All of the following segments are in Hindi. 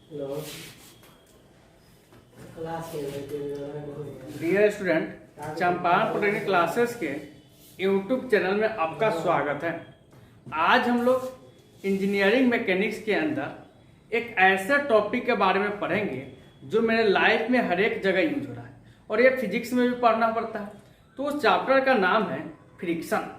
Dear student, Champaran polytechnic classes के यूट्यूब चैनल में आपका स्वागत है। आज हम लोग इंजीनियरिंग मैकेनिक्स के अंदर एक ऐसे टॉपिक के बारे में पढ़ेंगे जो मेरे लाइफ में हर एक जगह यूज हो रहा है और ये फिजिक्स में भी पढ़ना पड़ता है। तो उस चैप्टर का नाम है फ्रिक्शन।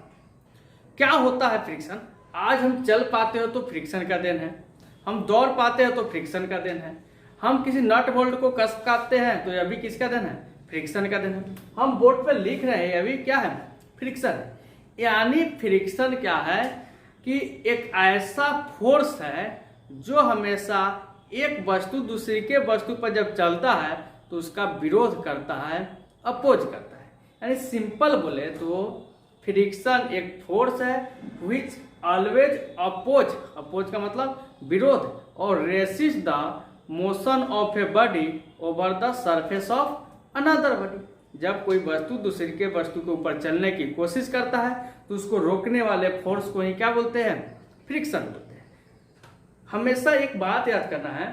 क्या होता है फ्रिक्शन? आज हम चल पाते हो तो फ्रिक्शन का देन है, हम दौड़ पाते हैं तो फ्रिक्शन का देन है, हम किसी नट बोल्ट को कस काटते हैं तो यह भी किसका देन है? फ्रिक्शन का देन है। हम बोर्ड पर लिख रहे हैं, यह भी क्या है? फ्रिक्शन है। यानी फ्रिक्शन क्या है कि एक ऐसा फोर्स है जो हमेशा एक वस्तु दूसरी के वस्तु पर जब चलता है तो उसका विरोध करता है, अपोज करता है। यानी सिंपल बोले तो फ्रिक्शन एक फोर्स है विच ऑलवेज अपोज का मतलब विरोध, और resist the motion of a body over the surface of another body. जब कोई वस्तु दूसरे के वस्तु के ऊपर चलने की कोशिश करता है तो उसको रोकने वाले फोर्स को ही क्या बोलते हैं? फ्रिक्शन बोलते हैं। हमेशा एक बात याद करना है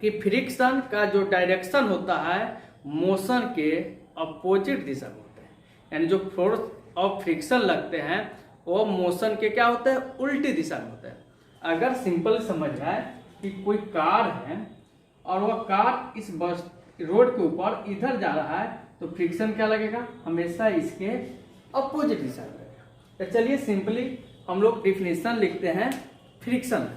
कि फ्रिक्शन का जो डायरेक्शन होता है मोशन के अपोजिट दिशा में होता है। यानी जो फोर्स ऑफ फ्रिक्शन लगते हैं वो मोशन के क्या होता है? उल्टी दिशा में होता है। अगर सिंपल समझ जाए कि कोई कार है और वह कार इस बस रोड के ऊपर इधर जा रहा है तो फ्रिक्शन क्या लगेगा? हमेशा इसके अपोजिट दिशा में लगेगा। तो चलिए सिंपली हम लोग डिफिनेशन लिखते हैं फ्रिक्शन।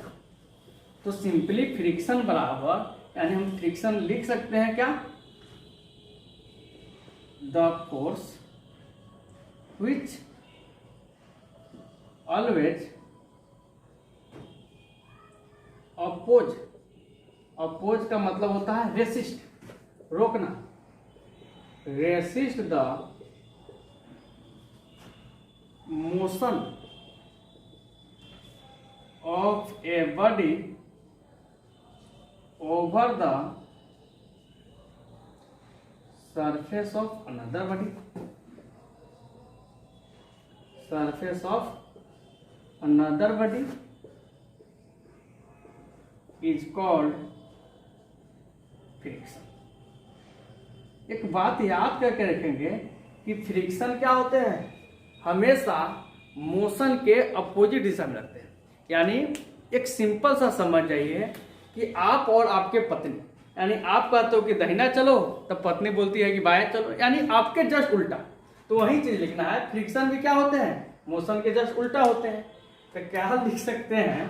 तो सिंपली फ्रिक्शन बराबर, यानी हम फ्रिक्शन लिख सकते हैं क्या? The force which always oppose का मतलब होता है रेसिस्ट, रोकना। Resist the motion of a body over the surface of another body. Surface of another body is called friction. एक बात याद करके रखेंगे कि फ्रिक्शन क्या होते हैं? हमेशा मोशन के अपोजिट दिशा में लगते हैं। यानी एक सिंपल सा समझ जाइए कि आप और आपके पत्नी, यानी आप कहते हो कि दाहिना चलो तब पत्नी बोलती है कि बाएं चलो, यानी आपके जस्ट उल्टा। तो वही चीज लिखना है। फ्रिक्शन भी क्या होते हैं? मोशन के जस्ट उल्टा होते हैं। तो क्या लिख सकते हैं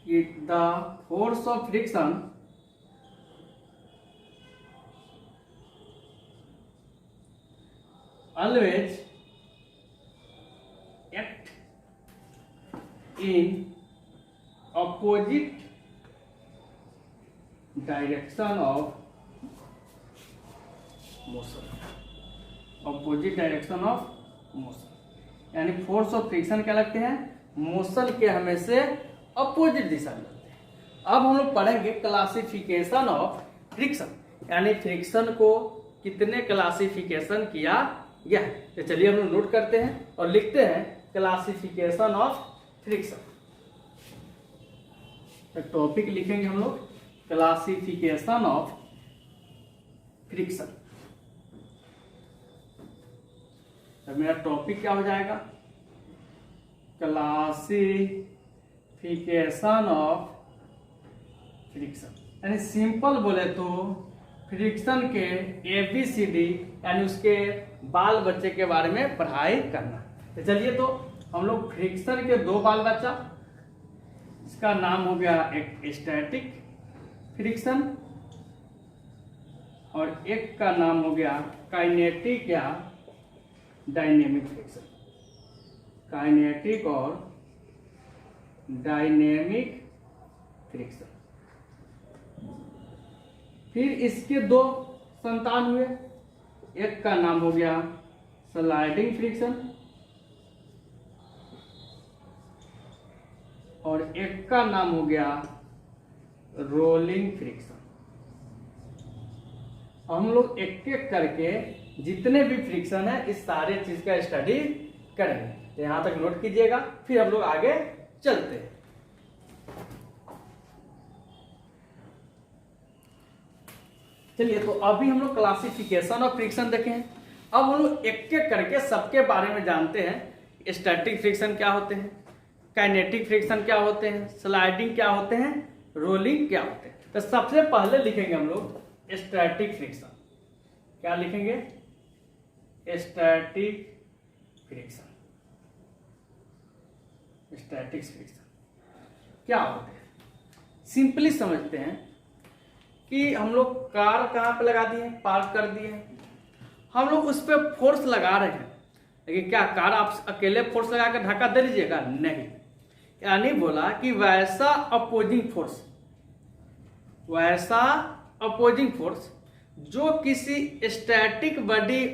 कि the force of friction always act in opposite direction of motion। opposite direction of motion यानी फोर्स ऑफ फ्रिक्शन क्या लगते हैं? मोशन के हमेशा अपोजिट दिशा में लगते हैं। अब हम लोग पढ़ेंगे क्लासिफिकेशन ऑफ फ्रिक्शन, यानी फ्रिक्शन को कितने क्लासिफिकेशन किया गया है। तो चलिए हम लोग नोट करते हैं और लिखते हैं क्लासिफिकेशन ऑफ फ्रिक्शन। तो टॉपिक लिखेंगे हम लोग क्लासिफिकेशन ऑफ फ्रिक्शन। तो मेरा टॉपिक क्या हो जाएगा? Classification of friction. यानी सिंपल बोले तो फ्रिक्शन के ABCD यानी उसके बाल बच्चे के बारे में पढ़ाई करना। तो चलिए तो हम लोग फ्रिक्शन के दो बाल बच्चा, इसका नाम हो गया एक स्टैटिक फ्रिक्शन और एक का नाम हो गया काइनेटिक या डायनेमिक फ्रिक्शन। काइनेटिक और डायनेमिक फ्रिक्शन। फिर इसके दो संतान हुए, एक का नाम हो गया स्लाइडिंग फ्रिक्शन और एक का नाम हो गया रोलिंग फ्रिक्शन। हम लोग एक एक करके जितने भी फ्रिक्शन है इस सारे चीज का स्टडी करेंगे। तो यहां तक नोट कीजिएगा, फिर हम लोग आगे चलते हैं। चलिए, तो अभी हम लोग क्लासिफिकेशन ऑफ फ्रिक्शन देखे हैं। अब हम लोग एक एक करके सबके बारे में जानते हैं। स्टैटिक फ्रिक्शन क्या होते हैं, काइनेटिक फ्रिक्शन क्या होते हैं, स्लाइडिंग क्या होते हैं, रोलिंग क्या होते हैं। तो सबसे पहले लिखेंगे हम लोग स्टैटिक फ्रिक्शन। क्या लिखेंगे? Static friction. स्टैटिक फ्रिक्शन क्या होते हैं? सिंपली समझते हैं कि हम लोग कार कहाँ पे लगा दिए, पार्क कर दिए, हम लोग उस पर फोर्स लगा रहे हैं, लेकिन क्या कार आप अकेले फोर्स लगा कर धक्का दे लीजिएगा? नहीं। यानी बोला कि वैसा अपोजिंग फोर्स, वैसा अपोजिंग फोर्स जो किसी स्टैटिक बॉडी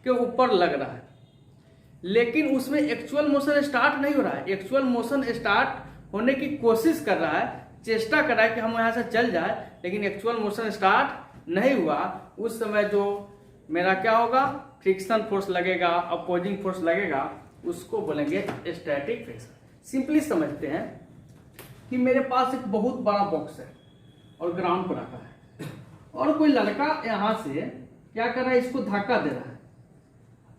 के ऊपर लग रहा है, लेकिन उसमें एक्चुअल मोशन स्टार्ट नहीं हो रहा है। एक्चुअल मोशन स्टार्ट होने की कोशिश कर रहा है, चेष्टा कर रहा है कि हम यहाँ से चल जाए, लेकिन एक्चुअल मोशन स्टार्ट नहीं हुआ। उस समय जो मेरा क्या होगा, फ्रिक्शन फोर्स लगेगा, अपोजिंग फोर्स लगेगा, उसको बोलेंगे स्टैटिक फ्रिक्शन। सिंपली समझते हैं कि मेरे पास एक बहुत बड़ा बॉक्स है और ग्राउंड पर रखा है, और कोई लड़का यहाँ से क्या कर रहा है, इसको धक्का दे रहा है,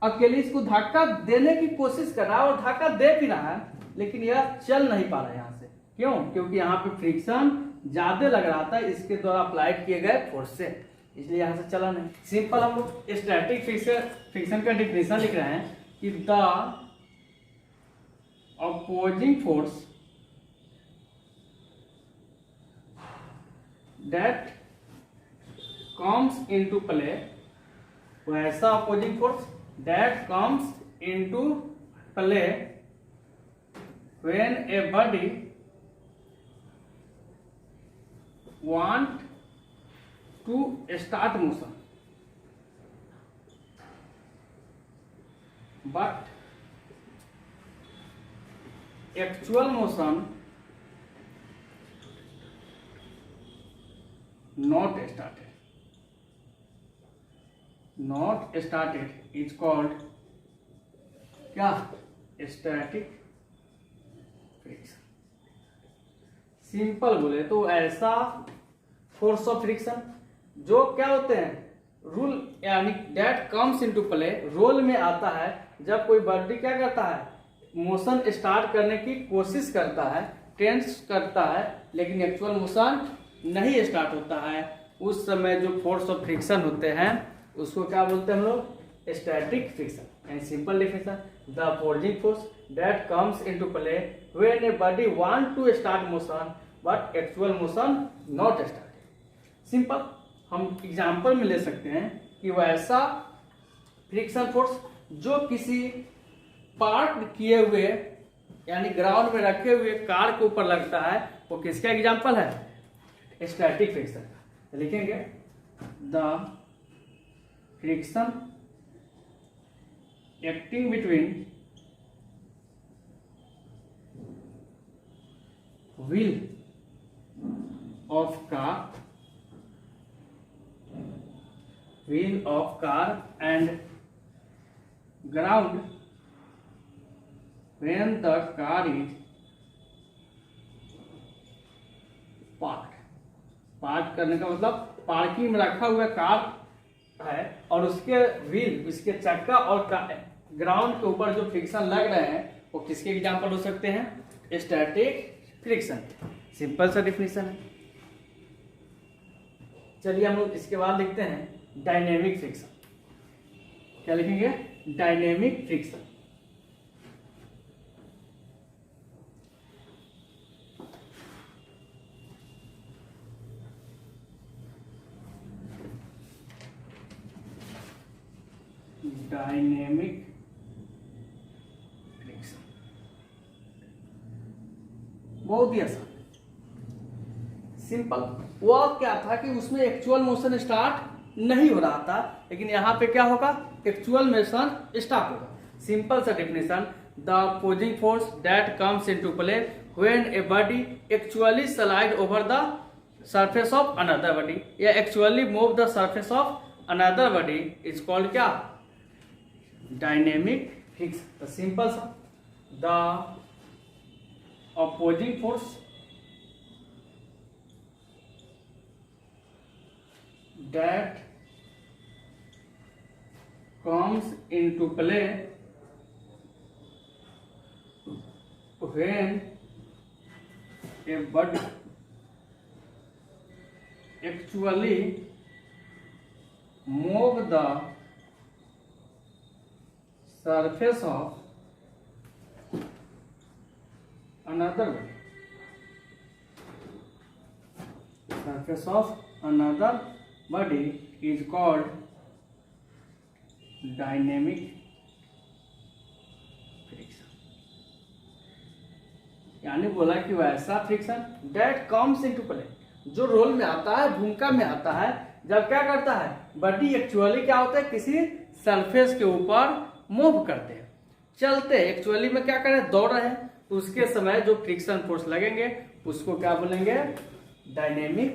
अकेले इसको धक्का देने की कोशिश कर रहा है और धक्का दे भी रहा है, लेकिन यह चल नहीं पा रहा है यहाँ से। क्यों? क्योंकि यहाँ पे फ्रिक्शन ज्यादा लग रहा था इसके द्वारा अप्लाइड किए गए फोर्स से, इसलिए यहाँ से चला नहीं। सिंपल हम लोग स्टैटिक फ्रिक्शन का डिफिनेशन लिख रहे हैं कि the opposing force that comes into play, वैसा opposing force that comes into play when a body want to start motion but actual motion not started is called क्या? Static friction. सिंपल बोले तो ऐसा फोर्स ऑफ फ्रिक्शन जो क्या होते हैं, रूल यानी that comes into play, role में आता है जब कोई बॉडी क्या करता है, मोशन स्टार्ट करने की कोशिश करता है, टेंस करता है, लेकिन एक्चुअल मोशन नहीं स्टार्ट होता है। उस समय जो फोर्स ऑफ फ्रिक्शन होते हैं उसको क्या बोलते हैं हम लोग? Static friction. And simple definition, the opposing force that comes into play when a body want to start motion but actual motion not start. Simple हम एग्जांपल में ले सकते हैं कि वैसा फ्रिक्शन फोर्स जो किसी पार्क किए हुए यानी ग्राउंड में रखे हुए कार के ऊपर लगता है, वो किसका एग्जांपल है? Static friction. लिखेंगे the friction acting between wheel of car and ground when the car is parked। Park करने का मतलब पार्किंग में रखा हुआ कार है और उसके व्हील, उसके चक्का और ग्राउंड के ऊपर जो फ्रिक्शन लग रहे हैं वो किसके एग्जांपल हो सकते हैं? Static friction. सिंपल सा डिफिनेशन है। चलिए हम लोग इसके बाद लिखते हैं डायनेमिक फ्रिक्शन। क्या लिखेंगे? Dynamic friction. डायनेमिक फ्रिक्शन बहुत ही आसान, सिंपल। वह क्या था कि उसमें एक्चुअल मोशन स्टार्ट नहीं हो रहा था, लेकिन यहां पे क्या होगा? एक्चुअल मोशन स्टार्ट होगा। सिंपल सा definition, the opposing force that comes into play when a body actually slide over the surface of another body या actually move the surface of another body is called क्या? Dynamic friction. तो सिंपल सा, the opposing force that comes into play when a body actually move the surface of another body. Surface of another body is called dynamic friction. यानी बोला कि वैसा friction that comes into play, जो रोल में आता है, भूमिका में आता है, जब क्या करता है, बॉडी एक्चुअली क्या होता है, किसी सरफेस के ऊपर मूव करते हैं, चलते हैं, एक्चुअली में क्या करें, दौड़ रहे हैं, तो उसके समय जो फ्रिक्शन फोर्स लगेंगे उसको क्या बोलेंगे, डायनेमिक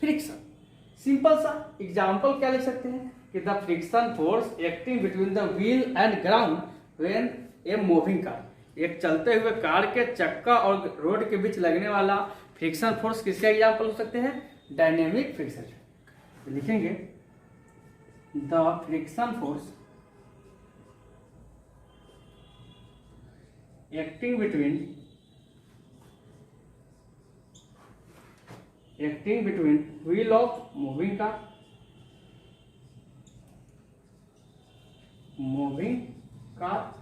फ्रिक्शन। सिंपल सा एग्जांपल क्या लिख सकते हैं कि the friction force acting between the wheel and ground when a moving car, एक चलते हुए कार के चक्का और रोड के बीच लगने वाला फ्रिक्शन फोर्स किसका एग्जांपल हो सकते हैं, डायनेमिक फ्रिक्शन। तो लिखेंगे the friction force acting between wheel of moving car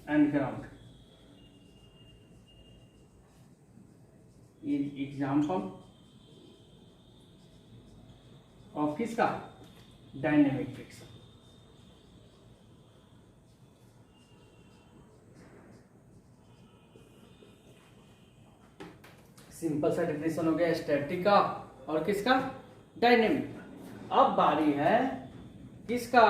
and ground is example of किसका, डायनेमिक फ्रिक्शन। सिंपल सा डेफिनेशन हो गया स्टैटिक का और किसका, डायनेमिक। अब बारी है किसका,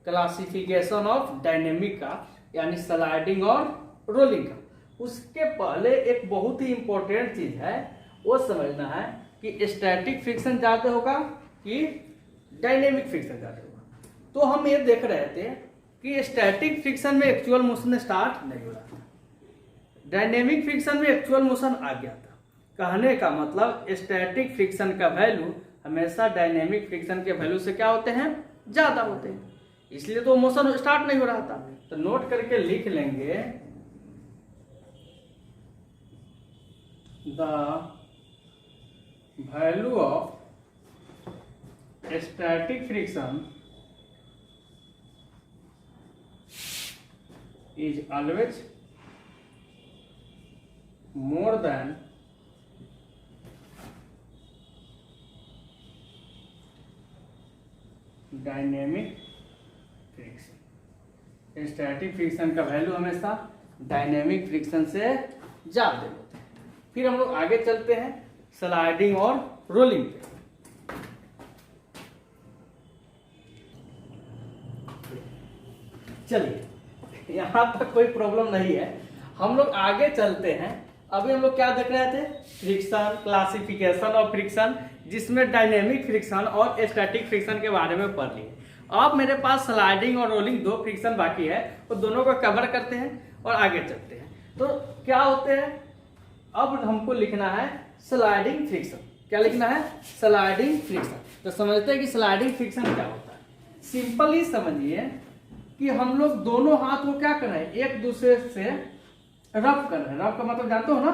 क्लासिफिकेशन ऑफ डायनेमिक का, यानी स्लाइडिंग और रोलिंग का। उसके पहले एक बहुत ही इंपॉर्टेंट चीज है, वो समझना है कि स्टैटिक फ्रिक्शन ज्यादा होगा कि डायनेमिक फ्रिक्शन ज्यादा होगा। तो हम ये देख रहे थे कि स्टैटिक फ्रिक्शन में एक्चुअल मोशन स्टार्ट नहीं हो रहा था, डायनेमिक फ्रिक्शन में एक्चुअल मोशन आ गया था। कहने का मतलब स्टैटिक फ्रिक्शन का वैल्यू हमेशा डायनेमिक फ्रिक्शन के वैल्यू से क्या होते हैं, ज्यादा होते हैं, इसलिए तो मोशन स्टार्ट नहीं हो रहा था। तो नोट करके लिख लेंगे the value of static friction is always more then dynamic friction. Static friction का वैल्यू हमेशा डायनेमिक फ्रिक्शन से ज्यादा होते हैं। फिर हम लोग आगे चलते हैं स्लाइडिंग और रोलिंग पे। चलिए यहां तक कोई प्रॉब्लम नहीं है, हम लोग आगे चलते हैं। अभी हम लोग क्या देख रहे थे, फ्रिक्शन, क्लासिफिकेशन ऑफ फ्रिक्शन, जिसमें डायनेमिक फ्रिक्शन और स्टैटिक फ्रिक्शन के बारे में पढ़ लिए। अब मेरे पास स्लाइडिंग और रोलिंग दो फ्रिक्शन बाकी है, तो दोनों को कवर करते हैं और आगे चलते हैं। तो क्या होते हैं, अब हमको लिखना है स्लाइडिंग फ्रिक्शन। क्या लिखना है, स्लाइडिंग फ्रिक्शन। तो समझते हैं कि स्लाइडिंग फ्रिक्शन क्या होता है। सिंपली समझिए कि हम लोग दोनों हाथ को क्या कर रहे हैं, एक दूसरे से रब कर रहे हैं। रब का मतलब जानते हो ना,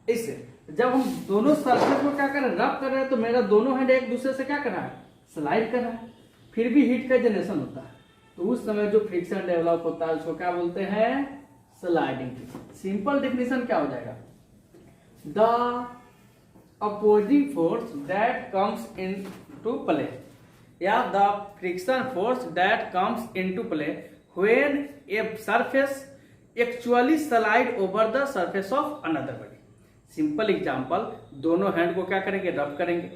इससे जब हम दोनों सरफेस को क्या कर रहे हैं, रब कर रहे हैं, तो मेरा दोनों हैंड एक दूसरे से क्या कर रहा है, स्लाइड कर रहा है। फिर भी हीट का जनरेशन होता है, तो उस समय जो फ्रिक्शन डेवलप होता है उसको क्या बोलते हैं, स्लाइडिंग फ्रिक्शन। सिंपल डेफिनेशन क्या हो जाएगा, the opposing force that comes into play, या the friction force that comes into play when a surface actually slide over the surface of another body. Simple example, दोनों हैंड को क्या करेंगे, रब करेंगे।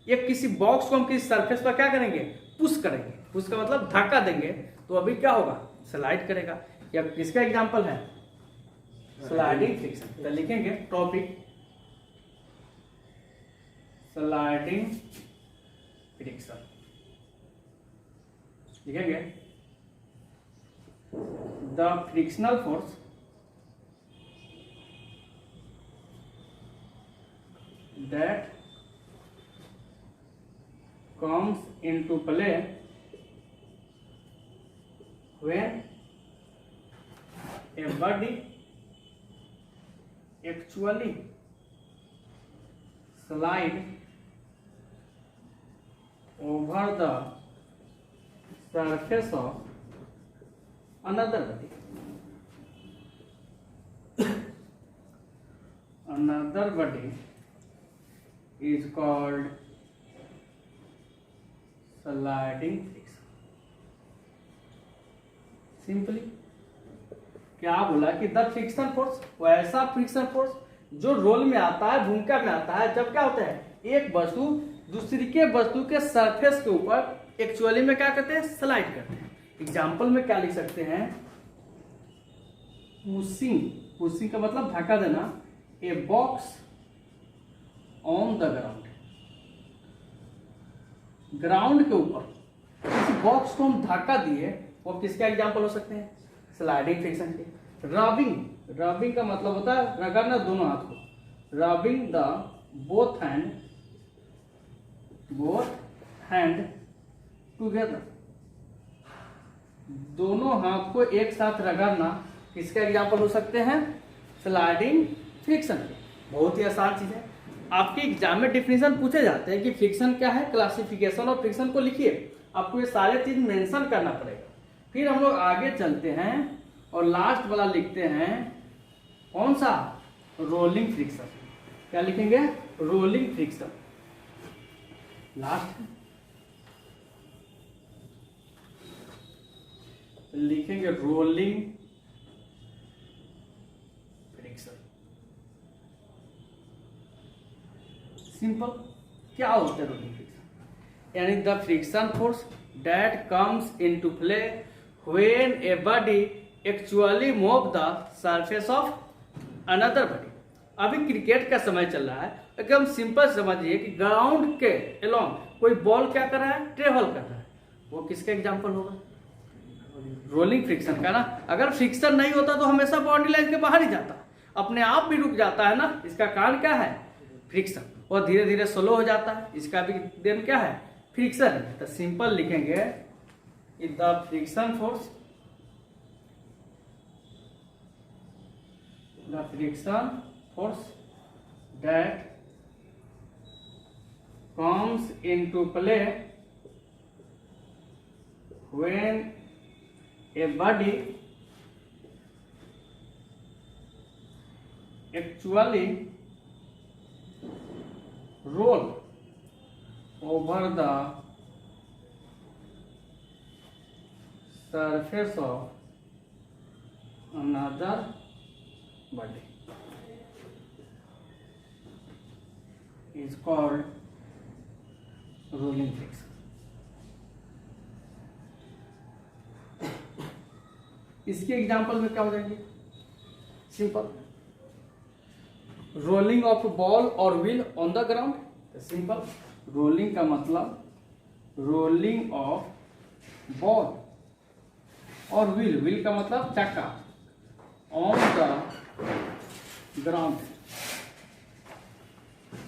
एक किसी बॉक्स को हम किसी सरफेस पर क्या करेंगे, पुश करेंगे। पुश का मतलब धक्का देंगे, तो अभी क्या होगा, स्लाइड करेगा। या किसका एग्जांपल है, स्लाइडिंग फ्रिक्शन। तो लिखेंगे टॉपिक स्लाइडिंग फ्रिक्शन, लिखेंगे the frictional force that comes into play when a body actually slide over the surface of another body. Another body is called sliding friction. Simply क्या बोला कि द फ्रिक्शन फोर्स, वैसा फ्रिक्शन फोर्स जो रोल में आता है, भूमिका में आता है जब क्या होता है एक वस्तु दूसरी के वस्तु के सरफेस के ऊपर एक्चुअली में क्या करते हैं, स्लाइड करते हैं। एग्जाम्पल में क्या लिख सकते हैं, पुशिंग, पुशिंग का मतलब धक्का देना, a box on the ground, ground के ऊपर किसी बॉक्स को हम धक्का दिए, वो किसका एग्जाम्पल हो सकते हैं, स्लाइडिंग फ्रिक्शन के। रबिंग, रबिंग का मतलब होता है रगड़ना दोनों हाथ को, rubbing the both hand together, दोनों हाथ को एक साथ रगड़ना किसका एग्जाम्पल हो सकते हैं, स्लाइडिंग फ्रिक्शन के। बहुत ही आसान चीज है। आपके एग्जाम में डिफिनेशन पूछे जाते हैं कि फ्रिक्शन क्या है, क्लासिफिकेशन ऑफ फ्रिक्शन को लिखिए, आपको ये सारे चीज मेंशन करना पड़ेगा। फिर हम लोग आगे चलते हैं और लास्ट वाला लिखते हैं कौन सा, रोलिंग फ्रिक्शन। क्या लिखेंगे, रोलिंग फ्रिक्शन। लास्ट लिखेंगे रोलिंग फ्रिक्शन। सिंपल, क्या होता है रोलिंग फ्रिक्शन, यानी the friction force that comes into play when a body actually move the surface of another body. अभी क्रिकेट का समय चल रहा है, एकदम सिंपल समझिए कि ग्राउंड के अलोंग कोई बॉल क्या कर रहा है, ट्रेवल कर रहा है, वो किसका एग्जाम्पल होगा, रोलिंग फ्रिक्शन का ना। अगर फ्रिक्शन नहीं होता तो हमेशा बाउंड्री लाइन के बाहर ही जाता, अपने आप भी रुक जाता है ना, इसका कारण क्या है, फ्रिक्शन, और धीरे धीरे स्लो हो जाता है, इसका भी देन क्या है, फ्रिक्शन है। तो सिंपल लिखेंगे the friction force, the friction force that comes into play when a body actually roll over the surface of another body is called rolling friction. इसके एग्जांपल में क्या हो जाएंगे, सिंपल, रोलिंग ऑफ बॉल और व्हील ऑन द ग्राउंड। तो सिंपल, रोलिंग का मतलब रोलिंग ऑफ बॉल और व्हील, व्हील का मतलब चक्का, on the ground.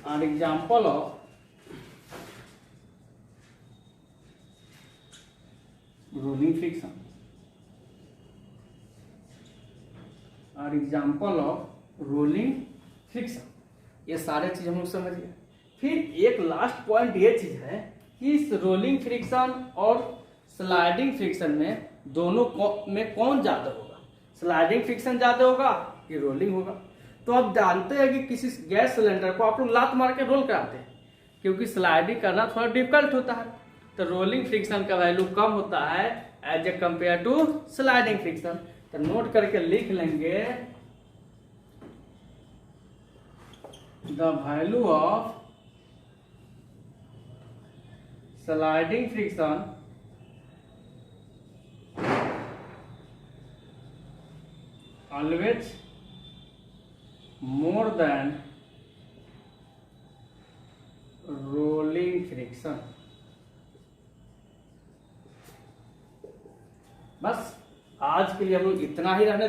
An example of rolling friction और एग्जाम्पल ऑफ रोलिंग फ्रिक्शन। ये सारे चीज हम लोग समझ गए। फिर एक लास्ट पॉइंट ये चीज है कि इस रोलिंग फ्रिक्शन और स्लाइडिंग फ्रिक्शन में दोनों में कौन ज्यादा होगा, स्लाइडिंग फ्रिक्शन ज्यादा होगा कि रोलिंग होगा। तो आप जानते हैं कि किसी गैस सिलेंडर को आप लोग लात मार के रोल कराते हैं, क्योंकि स्लाइडिंग करना थोड़ा डिफिकल्ट होता है, तो रोलिंग फ्रिक्शन का वैल्यू कम होता है as a compare to sliding friction. तो नोट करके लिख लेंगे the value of sliding friction always more than rolling friction. बस आज के लिए हम लोग इतना ही रहने